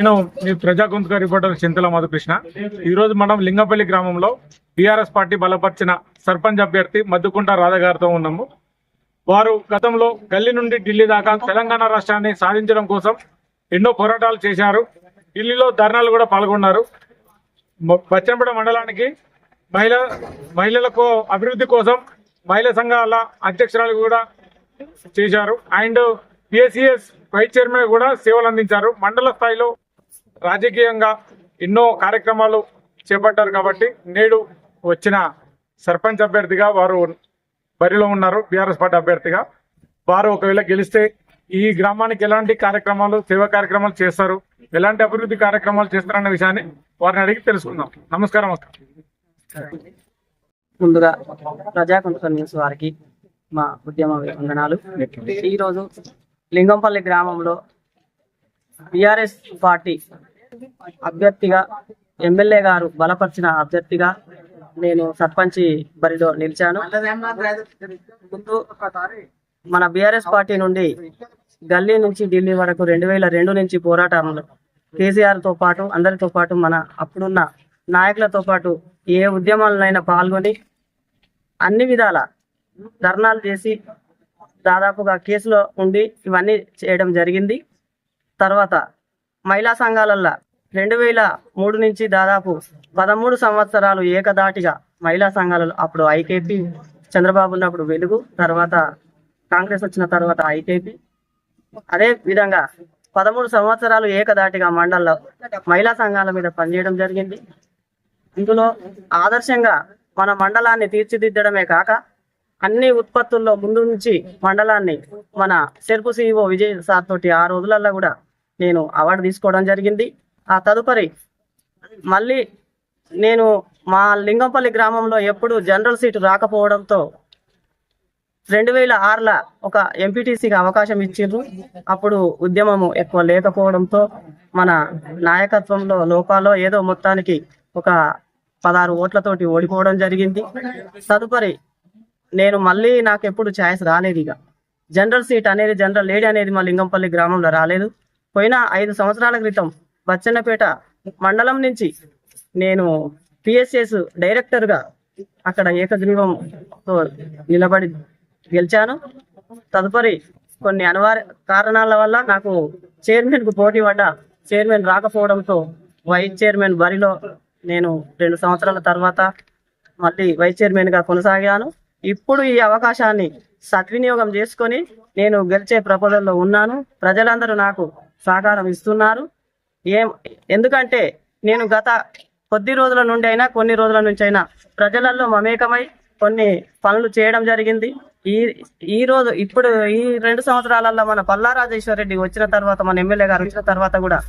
నేను మీ ప్రజా గొంతుక రిపోర్టర్ చింతల మధుకృష్ణ. ఈ రోజు మనం లింగంపల్లి గ్రామంలో టీఆర్ఎస్ పార్టీ బలపరిచిన సర్పంచ్ అభ్యర్థి మద్దుకుంట రాధా గారితో ఉన్నాము. వారు గతంలో గల్లీ నుండి ఢిల్లీ దాకా తెలంగాణ రాష్ట్రాన్ని సాధించడం కోసం ఎన్నో పోరాటాలు చేశారు. ఢిల్లీలో ధర్నాలు కూడా పాల్గొన్నారు. బచ్చంపేట మండలానికి మహిళలకు అభివృద్ధి కోసం మహిళా సంఘాల అధ్యక్షురాలు కూడా చేశారు. అండ్ పిఎస్సిఎస్ వైస్ చైర్మన్ కూడా సేవలు అందించారు. మండల స్థాయిలో రాజకీయంగా ఎన్నో కార్యక్రమాలు చేపట్టారు. కాబట్టి నేడు వచ్చిన సర్పంచ్ అభ్యర్థిగా వారు బరిలో ఉన్నారు. బీఆర్ఎస్ పార్టీ అభ్యర్థిగా వారు ఒకవేళ గెలిస్తే ఈ గ్రామానికి ఎలాంటి కార్యక్రమాలు, సేవా కార్యక్రమాలు చేస్తారు, ఎలాంటి అభివృద్ధి కార్యక్రమాలు చేస్తారన్న విషయాన్ని వారిని అడిగి తెలుసుకుందాం. నమస్కారం అక్క. ముందుగా ప్రజాకుంట న్యూస్ వారికి మా ఉద్యమ వందనాలు. ఈరోజు లింగంపల్లి గ్రామంలో టిఆర్ఎస్ పార్టీ అభ్యర్థిగా ఎమ్మెల్యే గారు బలపరిచిన అభ్యర్థిగా నేను సర్పంచి బరిలో నిలిచాను. ముందు మన బీఆర్ఎస్ పార్టీ నుండి గల్లీ నుంచి ఢిల్లీ వరకు 2002 నుంచి పోరాటంలో కేసీఆర్ తో పాటు అందరితో పాటు మన అప్పుడున్న నాయకులతో పాటు ఏ ఉద్యమాలనైనా పాల్గొని అన్ని విధాల ధర్నాలు చేసి దాదాపుగా కేసులో ఉండి ఇవన్నీ చేయడం జరిగింది. తర్వాత మహిళా సంఘాలల్లో 2003 నుంచి దాదాపు 13 సంవత్సరాలు ఏకదాటిగా మహిళా సంఘాలలో అప్పుడు ఐకేపీ, చంద్రబాబు ఉన్నప్పుడు వెలుగు, తర్వాత కాంగ్రెస్ వచ్చిన తర్వాత ఐకేపీ, అదే విధంగా 13 సంవత్సరాలు ఏకదాటిగా మండలంలో మహిళా సంఘాల మీద పనిచేయడం జరిగింది. ఇందులో ఆదర్శంగా మన మండలాన్ని తీర్చిదిద్దడమే కాక అన్ని ఉత్పత్తుల్లో ముందు నుంచి మండలాన్ని మన సెర్పు సిఇఓ విజయ్ సార్ తోటి ఆ రోజులలో కూడా నేను అవార్డు తీసుకోవడం జరిగింది. ఆ తదుపరి మళ్ళీ నేను మా లింగంపల్లి గ్రామంలో ఎప్పుడు జనరల్ సీటు రాకపోవడంతో 2006లో ఒక ఎంపీటీసీకి అవకాశం ఇచ్చిండ్రు. అప్పుడు ఉద్యమము ఎక్కువ లేకపోవడంతో మన నాయకత్వంలో లోపాలో ఏదో మొత్తానికి ఒక 16 ఓట్లతోటి ఓడిపోవడం జరిగింది. తదుపరి నేను మళ్ళీ నాకు ఎప్పుడు ఛాయిస్ రాలేదు. ఇక జనరల్ సీట్ అనేది, జనరల్ లేడీ అనేది మా లింగంపల్లి గ్రామంలో రాలేదు. పోయిన 5 సంవత్సరాల క్రితం బచ్చన్నపేట మండలం నుంచి నేను పిఎస్ఎస్ డైరెక్టర్గా అక్కడ ఏకగ్రీవంతో నిలబడి గెలిచాను. తదుపరి కొన్ని అనివార్య కారణాల వల్ల నాకు చైర్మన్కు పోటీ పడ్డ, చైర్మన్ రాకపోవడంతో వైస్ చైర్మన్ బరిలో నేను 2 సంవత్సరాల తర్వాత మళ్ళీ వైస్ చైర్మన్గా కొనసాగాను. ఇప్పుడు ఈ అవకాశాన్ని సద్వినియోగం చేసుకొని నేను గెలిచే ప్రపోజల్లో ఉన్నాను. ప్రజలందరూ నాకు సహకారం ఇస్తున్నారు. ఎందుకంటే నేను గత కొద్ది రోజుల నుండి అయినా కొన్ని రోజుల నుంచి అయినా ప్రజలలో మమేకమై కొన్ని పనులు చేయడం జరిగింది. ఈ రోజు ఇప్పుడు ఈ 2 సంవత్సరాలలో మన పల్లా రాజేశ్వర రెడ్డి వచ్చిన తర్వాత, మన ఎమ్మెల్యే గారు వచ్చిన తర్వాత కూడా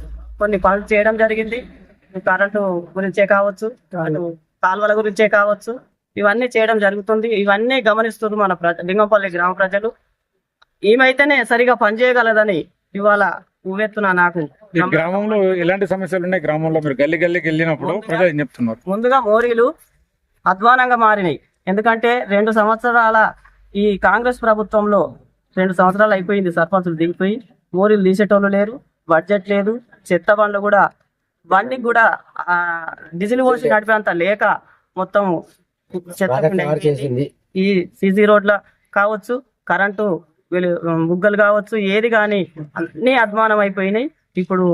కొన్ని పనులు చేయడం జరిగింది. కరెంటు గురించే కావచ్చు, కాల్వల గురించే కావచ్చు, ఇవన్నీ చేయడం జరుగుతుంది. ఇవన్నీ గమనిస్తున్నారు మన లింగంపల్లి గ్రామ ప్రజలు. ఈమైతేనే సరిగా పనిచేయగలదని ఇవాళ ఉవ్వెత్తున నాకు. గ్రామంలో ఎలాంటి సమస్యలు ఉన్నాయి? గ్రామంలో మీరు గల్లీకి వెళ్ళినప్పుడు ప్రజలు ఏం చెప్తున్నారు? ముందుగా మోరీలు అధ్వానంగా మారినాయి. ఎందుకంటే 2 సంవత్సరాల ఈ కాంగ్రెస్ ప్రభుత్వంలో 2 సంవత్సరాలు అయిపోయింది. సర్పంచులు దిగిపోయి మోరీలు తీసేటోళ్ళు లేరు, బడ్జెట్ లేదు, చెత్త బండ్లు కూడా బండికి కూడా డీజిల్ పోసి నడిపేంత లేక మొత్తం ఈ సీసీ రోడ్ల కావచ్చు, కరెంటు బుగ్గలు కావచ్చు, ఏది కానీ అన్ని అధ్వానం అయిపోయినాయి. ఇప్పుడు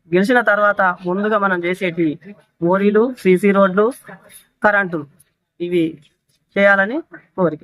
గెలిచిన తర్వాత ముందుగా మనం చేసేటి మోరీలు, సీసీ రోడ్లు, కరెంటు ఇవి చేయాలని కోరిక.